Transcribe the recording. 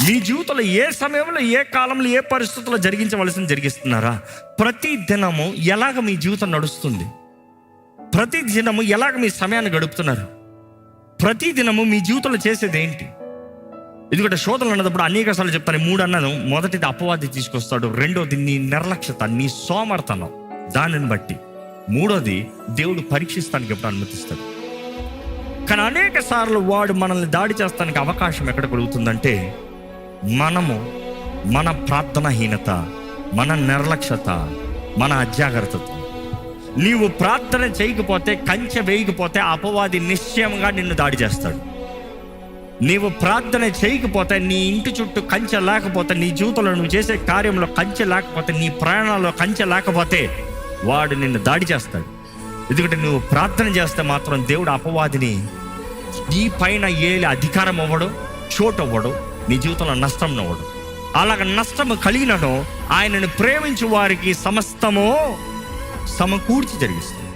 మీ జీవితంలో ఏ సమయంలో, ఏ కాలంలో, ఏ పరిస్థితుల్లో జరిగించవలసింది జరిగిస్తున్నారా? ప్రతి దినము ఎలాగ మీ జీవితం నడుస్తుంది? ప్రతి దినము ఎలాగ మీ సమయాన్ని గడుపుతున్నారు? ప్రతి దినము మీ జీవితంలో చేసేది ఏంటి? ఎందుకంటే శోధనలు అన్నప్పుడు అనేక సార్లు చెప్తాను. 3 అన్నాను. మొదటిది అపవాది తీసుకొస్తాడు, రెండోది నీ నిర్లక్ష్యత, నీ సోమర్థనం, దానిని బట్టి. మూడోది దేవుడు పరీక్షిస్తానికి ఎప్పుడు అనుమతిస్తాడు. కానీ అనేక సార్లు వాడు మనల్ని దాడి చేస్తానికి అవకాశం ఎక్కడ కలుగుతుందంటే, మనము మన ప్రార్థనాహీనత, మన నిర్లక్ష్యత, మన అజాగ్రత్తత. నీవు ప్రార్థన చేయకపోతే, కంచె వేయకపోతే అపవాది నిశ్చయంగా నిన్ను దాడి చేస్తాడు. నీవు ప్రార్థన చేయకపోతే, నీ ఇంటి చుట్టూ కంచె లేకపోతే, నీ జీవితంలో నువ్వు చేసే కార్యంలో కంచె లేకపోతే, నీ ప్రయాణాల్లో కంచె లేకపోతే వాడు నిన్ను దాడి చేస్తాడు. ఎందుకంటే నువ్వు ప్రార్థన చేస్తే మాత్రం దేవుడు అపవాదిని నీ పైన ఏలి అధికారం అవ్వడు, చోటు అవ్వడు, నీ జీవితంలో నష్టం అవ్వడు. అలాగ నష్టము కలిగినను ఆయనను ప్రేమించు వారికి సమస్తము సమకూర్చి జరిగిస్తాడు.